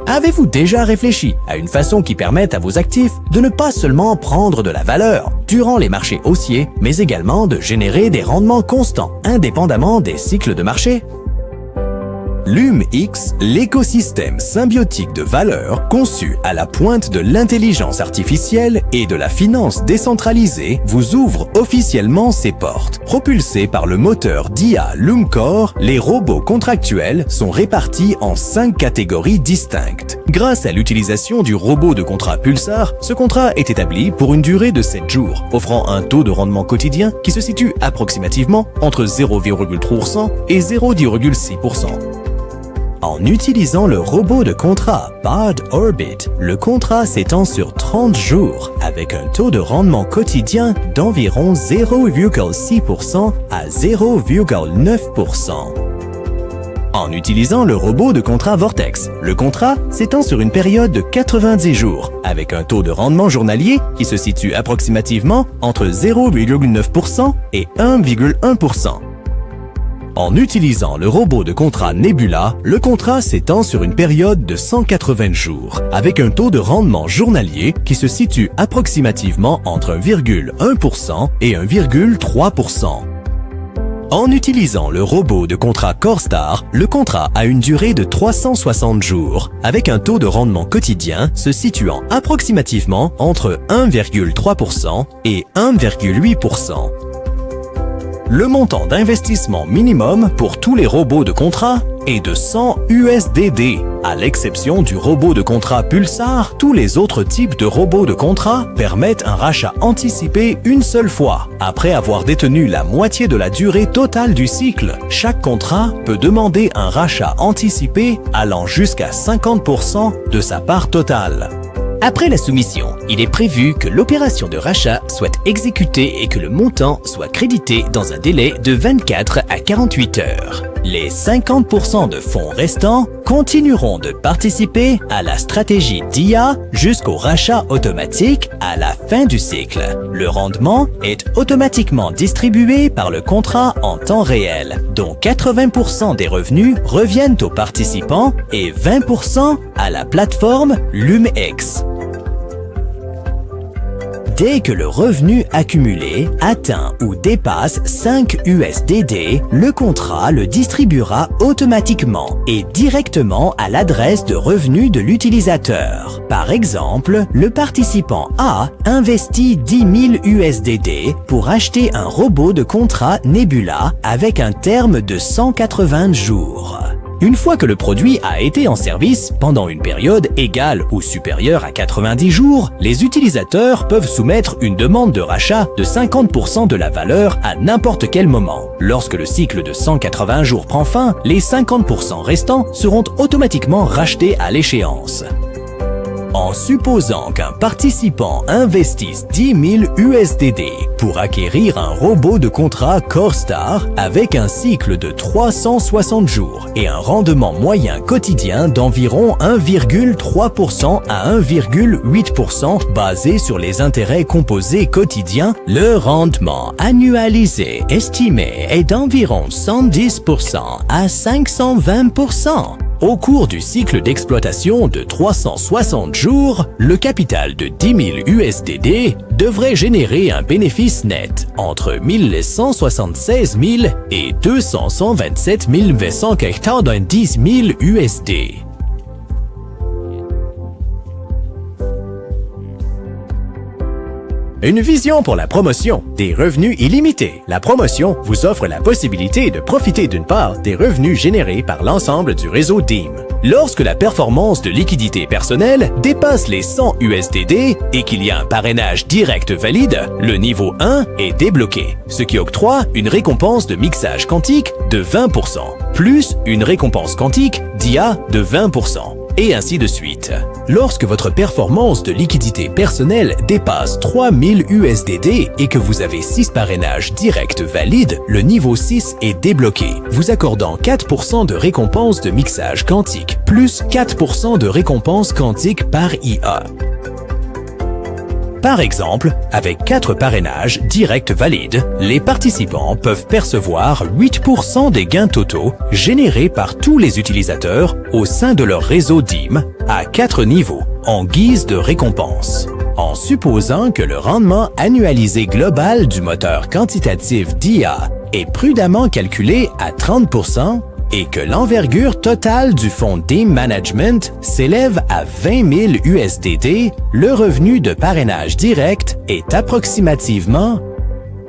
Avez-vous déjà réfléchi à une façon qui permette à vos actifs de ne pas seulement prendre de la valeur durant les marchés haussiers, mais également de générer des rendements constants, indépendamment des cycles de marché? LumX, l'écosystème symbiotique de valeur conçu à la pointe de l'intelligence artificielle et de la finance décentralisée, vous ouvre officiellement ses portes. Propulsés par le moteur d'IA LumCore, les robots contractuels sont répartis en 5 catégories distinctes. Grâce à l'utilisation du robot de contrat Pulsar, ce contrat est établi pour une durée de 7 jours, offrant un taux de rendement quotidien qui se situe approximativement entre 0,3% et 0,6%. En utilisant le robot de contrat Pod Orbit, le contrat s'étend sur 30 jours avec un taux de rendement quotidien d'environ 0,6% à 0,9%. En utilisant le robot de contrat Vortex, le contrat s'étend sur une période de 90 jours avec un taux de rendement journalier qui se situe approximativement entre 0,9% et 1,1%. En utilisant le robot de contrat Nebula, le contrat s'étend sur une période de 180 jours, avec un taux de rendement journalier qui se situe approximativement entre 1,1% et 1,3%. En utilisant le robot de contrat CoreStar, le contrat a une durée de 360 jours, avec un taux de rendement quotidien se situant approximativement entre 1,3% et 1,8%. Le montant d'investissement minimum pour tous les robots de contrat est de 100 USDD. À l'exception du robot de contrat Pulsar, tous les autres types de robots de contrat permettent un rachat anticipé une seule fois. Après avoir détenu la moitié de la durée totale du cycle, chaque contrat peut demander un rachat anticipé allant jusqu'à 50% de sa part totale. Après la soumission, il est prévu que l'opération de rachat soit exécutée et que le montant soit crédité dans un délai de 24 à 48 heures. Les 50% de fonds restants continueront de participer à la stratégie d'IA jusqu'au rachat automatique à la fin du cycle. Le rendement est automatiquement distribué par le contrat en temps réel, dont 80% des revenus reviennent aux participants et 20% à la plateforme LumX. Dès que le revenu accumulé atteint ou dépasse 5 USDD, le contrat le distribuera automatiquement et directement à l'adresse de revenus de l'utilisateur. Par exemple, le participant A investit 10 000 USDD pour acheter un robot de contrat Nebula avec un terme de 180 jours. Une fois que le produit a été en service pendant une période égale ou supérieure à 90 jours, les utilisateurs peuvent soumettre une demande de rachat de 50% de la valeur à n'importe quel moment. Lorsque le cycle de 180 jours prend fin, les 50% restants seront automatiquement rachetés à l'échéance. En supposant qu'un participant investisse 10 000 USDD pour acquérir un robot de contrat CoreStar avec un cycle de 360 jours et un rendement moyen quotidien d'environ 1,3% à 1,8% basé sur les intérêts composés quotidiens, le rendement annualisé estimé est d'environ 110% à 520%. Au cours du cycle d'exploitation de 360 jours, le capital de 10 000 USDD devrait générer un bénéfice net entre 176 000 et 227 990 000 USD. Une vision pour la promotion, des revenus illimités. La promotion vous offre la possibilité de profiter d'une part des revenus générés par l'ensemble du réseau DEEM. Lorsque la performance de liquidité personnelle dépasse les 100 USDD et qu'il y a un parrainage direct valide, le niveau 1 est débloqué, ce qui octroie une récompense de mixage quantique de 20%, plus une récompense quantique d'IA de 20%. Et ainsi de suite. Lorsque votre performance de liquidité personnelle dépasse 3000 USDD et que vous avez 6 parrainages directs valides, le niveau 6 est débloqué, vous accordant 4% de récompense de mixage quantique, plus 4% de récompense quantique par IA. Par exemple, avec 4 parrainages directs valides, les participants peuvent percevoir 8% des gains totaux générés par tous les utilisateurs au sein de leur réseau DIM à 4 niveaux, en guise de récompense. En supposant que le rendement annualisé global du moteur quantitatif d'IA est prudemment calculé à 30% et que l'envergure totale du fonds DIM Management s'élève à 20 000 USDT, le revenu de parrainage direct est approximativement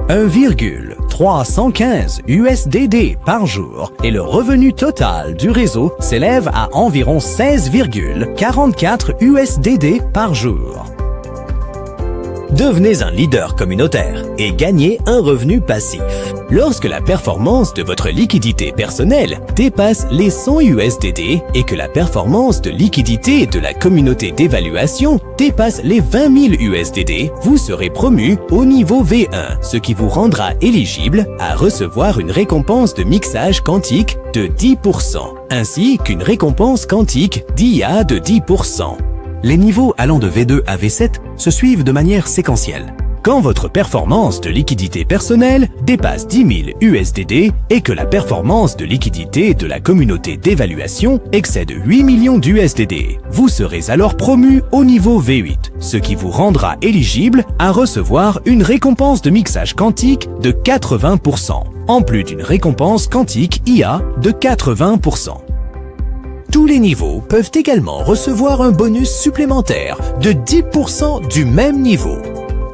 1,315 USDD par jour et le revenu total du réseau s'élève à environ 16,44 USDD par jour. Devenez un leader communautaire et gagnez un revenu passif. Lorsque la performance de votre liquidité personnelle dépasse les 100 USDD et que la performance de liquidité de la communauté d'évaluation dépasse les 20 000 USDD, vous serez promu au niveau V1, ce qui vous rendra éligible à recevoir une récompense de mixage quantique de 10%, ainsi qu'une récompense quantique d'IA de 10%. Les niveaux allant de V2 à V7 se suivent de manière séquentielle. Quand votre performance de liquidité personnelle dépasse 10 000 USDD et que la performance de liquidité de la communauté d'évaluation excède 8 millions d'USDD, vous serez alors promu au niveau V8, ce qui vous rendra éligible à recevoir une récompense de mixage quantique de 80%, en plus d'une récompense quantique IA de 80%. Tous les niveaux peuvent également recevoir un bonus supplémentaire de 10% du même niveau.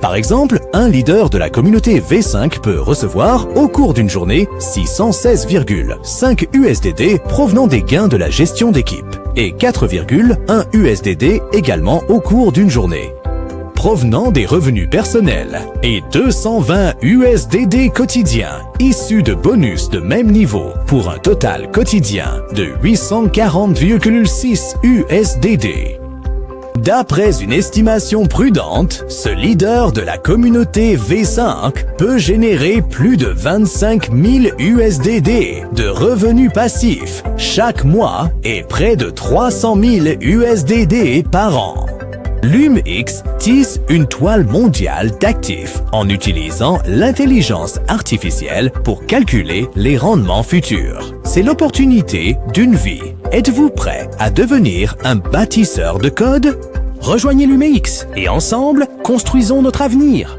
Par exemple, un leader de la communauté V5 peut recevoir, au cours d'une journée, 616,5 USDD provenant des gains de la gestion d'équipe et 4,1 USDD également au cours d'une journée provenant des revenus personnels et 220 USDD quotidiens issus de bonus de même niveau pour un total quotidien de 840,6 USDD. D'après une estimation prudente, ce leader de la communauté V5 peut générer plus de 25 000 USDD de revenus passifs chaque mois et près de 300 000 USDD par an. LumX tisse une toile mondiale d'actifs en utilisant l'intelligence artificielle pour calculer les rendements futurs. C'est l'opportunité d'une vie. Êtes-vous prêt à devenir un bâtisseur de code? Rejoignez LumX et ensemble, construisons notre avenir.